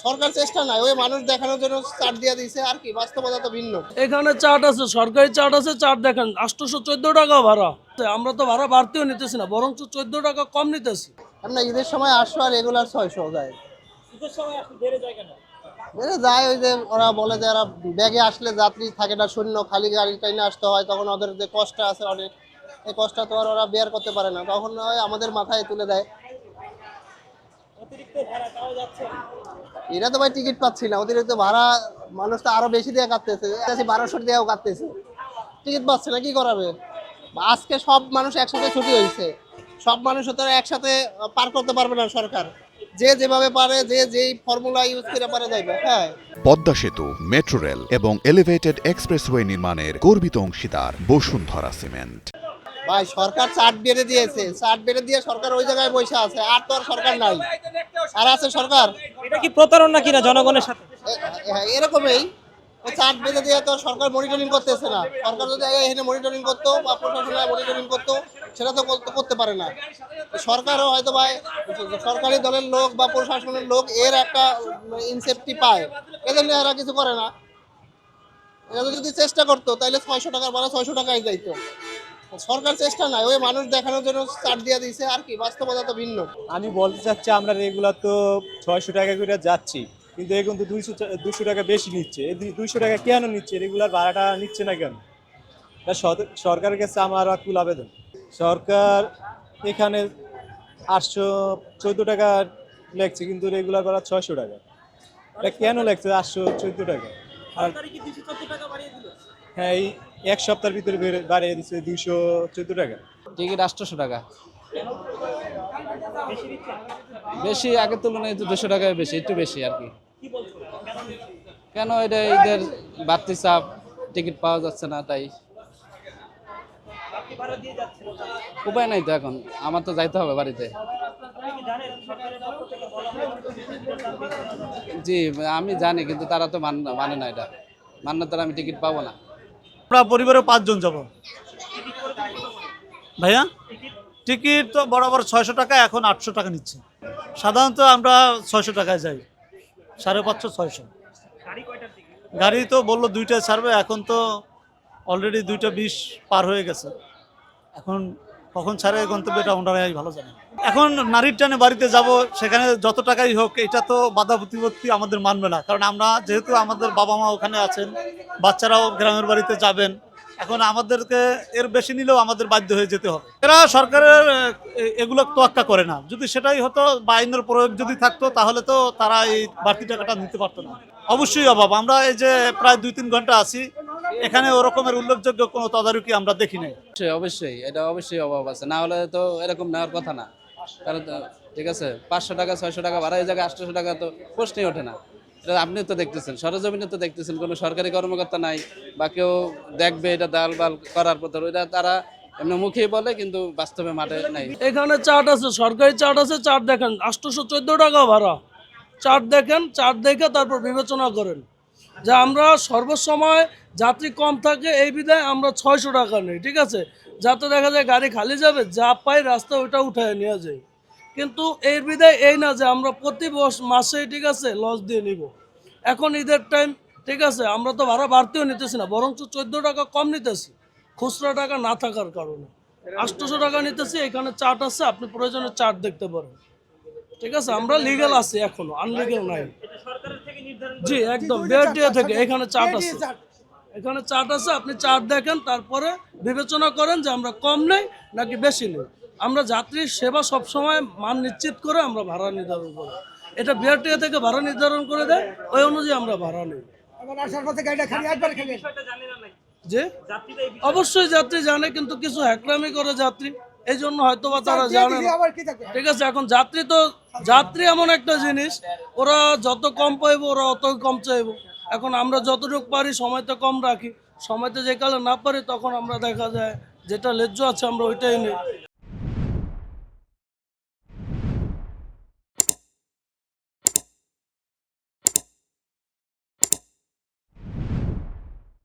সরকার চেষ্টা নাই, ওই মানুষ দেখানোর জন্য চার্ট দিয়ে দিয়েছে আর কি, বাস্তবতা তো ভিন্ন। এখানে চার্ট আছে, সরকারি চার্ট আছে, চার্ট দেখেন 814 টাকা ভাড়া। আমরা তো ভাড়া বাড়তেও নিতেছি না, বরঞ্চ 14 টাকা কম নিতেছি। আমরা ঈদের সময় 800 আর রেগুলার 600 যায়। ঈদের সময় বেড়ে যায় কেন? বেড়ে যায় ওই যে ওরা বলে যে ওরা ব্যাগে আসলে যাত্রী থাকে না, শূন্য খালি গাড়ি টাইনে আসতে হয়, তখন ওদের যে কষ্ট আছে অনেক, এই কষ্টটা তো আর ওরা বেয়ার করতে পারে না, তখন হয় আমাদের মাথায় তুলে দেয়। এরা তো ভাই টিকিট পাচ্ছি না, অতিরিক্ত ভাড়া মানুষ তো আরো বেশি দিয়ে কাটতেছে, 1200 দিয়েও কাটতেছে, টিকিট পাচ্ছে না, কি করাবে? আজকে সব মানুষ একসাথে ছুটি হয়েছে, সব মানুষ তো একসাথে পার করতে পারবে না সরকার, যে যেভাবে পারে, যে যেই ফর্মুলা ইউজ করে পারে যাইবে। হ্যাঁ, পদ্মা সেতু, মেট্রো রেল এবং এলিভেটেড এক্সপ্রেসওয়ে নির্মাণের গর্বিত অংশীদার বসুন্ধরা সিমেন্ট। ভাই সরকার চার্ট বেড়ে দিয়েছে, চার্ট বেড়ে দিয়ে সরকার ওই জায়গায় বসে আছে, আর তো আর সরকার নাই, আর আছে সরকার? এটা কি প্রতারণা কিনা জনগণের সাথে? এরকমই, ওই চার্ট বেঁধে দিয়ে তো সরকার মনিটরিং করতেছে না। সরকার যদি এখানে মনিটরিং করতো বা প্রশাসনের মনিটরিং করতো, সেটা তো করতে পারে না। সরকারও হয়তো ভাই সরকারি দলের লোক বা প্রশাসনের লোক এর একটা ইনসেপ্টি পায়, এজন্য এরা কিছু করে না। এরা যদি চেষ্টা করতো তাহলে 600 টাকার ভাড়া 600 টাকায় যাইতো। সরকার চেষ্টা নাই, ওই মানুষ দেখানোর জন্য চার্ট দিয়ে দিয়েছে আর কি, বাস্তবতা তো ভিন্ন। আমি বলতে চাচ্ছি আমরা রেগুলার তো 600 টাকা করে যাচ্ছি, কিন্তু এখন তো 200 টাকা বেশি নিচ্ছে। এই 200 টাকা কেন নিচ্ছে? রেগুলার ভাড়াটা নিচ্ছে না কেন? সরকারের কাছে আমার আকুল আবেদন, সরকার এখানে 814 টাকা লেখছে, কিন্তু রেগুলার ভাড়া 600 টাকা। এটা কেন লেখছে 814 টাকা? আর হ্যাঁ, এই এক সপ্তাহের ভিতরে বাড়িয়ে দিচ্ছে 214 টাকা। টিকিট 800 টাকা বেশি, আগের তুলনায় 200 টাকায় বেশি, একটু বেশি আর কি। কেন? এটা এদের বাড়তি চাপ, টিকিট পাওয়া যাচ্ছে না, তাই। উপায় নাই তো, এখন আমার তো যাইতে হবে বাড়িতে। জি আমি জানি, কিন্তু তারা তো মানে না, এটা মানে তারা আমি টিকিট পাবো না। আমরা পরিবারে 5 জন যাব ভাইয়া। টিকিট তো বরাবর 600 টাকা, এখন 800 টাকা নিচ্ছে। সাধারণত আমরা 600 টাকায় যাই, 550 600। গাড়ি তো বললো 2টায় ছাড়বে, এখন তো অলরেডি 2:20 পার হয়ে গেছে। এখন কখন ছাড়ে গন্তব্যে, এটা ওনারাই ভালো জানে। এখন নারীর টানে বাড়িতে যাব, সেখানে যত টাকাই হোক, এটা তো বাধা প্রতিপত্তি আমাদের মানবে না, কারণ আমরা যেহেতু আমাদের বাবা মা ওখানে আছেন, বাচ্চারাও গ্রামের বাড়িতে যাবেন, এখন আমাদেরকে এর বেশি নিলেও আমাদের বাধ্য হয়ে যেতে হবে। এরা সরকারের এগুলো তোয়াক্কা করে না। যদি সেটাই হতো বা আইনের প্রয়োগ যদি থাকতো, তাহলে তো তারা এই বাড়তি টাকাটা নিতে পারতো না। অবশ্যই অভাব। আমরা এই যে প্রায় 2-3 ঘন্টা আছি, এখানে ওরকমের উল্লেখযোগ্য কোনো তদারকি আমরা দেখি নাই। অবশ্যই এটা অবশ্যই অভাব আছে, না হলে তো এরকম নেওয়ার কথা না। কারণ ঠিক আছে, 500 টাকা 600 টাকা ভাড়া, এই জায়গায় 800 টাকা তো প্রশ্নই ওঠে না। এটা আপনি তো দেখতেছেন, সরজমিনে তো দেখতেছেন, কোনো সরকারি কর্মকর্তা নাই বা কেউ দেখবে এটা দালবাল করার পর, এটা তারা এমনি মুখেই বলে, কিন্তু বাস্তবে মাঠে নাই। এখানে চার্ট আছে, সরকারি চার্ট আছে, চার্ট দেখেন 814 টাকা ভাড়া। চার্ট দেখেন, চার্ট দেখে তারপর বিবেচনা করেন যে আমরা সর্বসময় যাত্রী কম থাকে, এই বিধায় আমরা 600 টাকা নিই, ঠিক আছে, যাতে দেখা যায় গাড়ি খালি যাবে, যা পাই রাস্তা ওইটা উঠায় নিয়ে যায়। কিন্তু এর বিধায় এই না যে আমরা প্রতি মাসে, ঠিক আছে, লস দিয়ে নিব। এখন ঈদের টাইম, ঠিক আছে, আমরা তো ভাড়া বাড়তেও নিতেছি না, বরঞ্চ 14 টাকা কম নিতেছি, খুচরা টাকা না থাকার কারণে 800 টাকা নিতেছি। এখানে চার্ট আছে, আপনি প্রয়োজনে চার্ট দেখতে পারেন, ঠিক আছে। আমরা লিগ্যাল আছি, এখনো আনলিগ্যাল নাই। জি একদম বিআরটিএ থেকে এখানে চার্ট আছে, এখানে চার্ট আছে, আপনি চার্ট দেখেন, তারপরে বিবেচনা করেন যে আমরা কম নেই নাকি বেশি নেই। আমরা যাত্রীর সেবা সবসময় মান নিশ্চিত করে আমরা ভাড়া নির্ধারণ করি। এটা বিআরটিএ থেকে ভাড়া নির্ধারণ করে দেয়, ওই অনুযায়ী আমরা ভাড়া নিই। যে অবশ্যই যাত্রী জানে, কিন্তু কিছু হ্যাকলামি করে যাত্রী, এই জন্য হয়তো বা তারা জানে না, ঠিক আছে। এখন যাত্রী এমন একটা জিনিস, ওরা যত কম পাইবো ওরা অত কম চাইবো। এখন আমরা যতটুকু পারি সময়তে কম রাখি, সময়তে যে কালে না পারি তখন আমরা দেখা যায় যেটা ন্যায্য আছে আমরা ওইটাই নিই।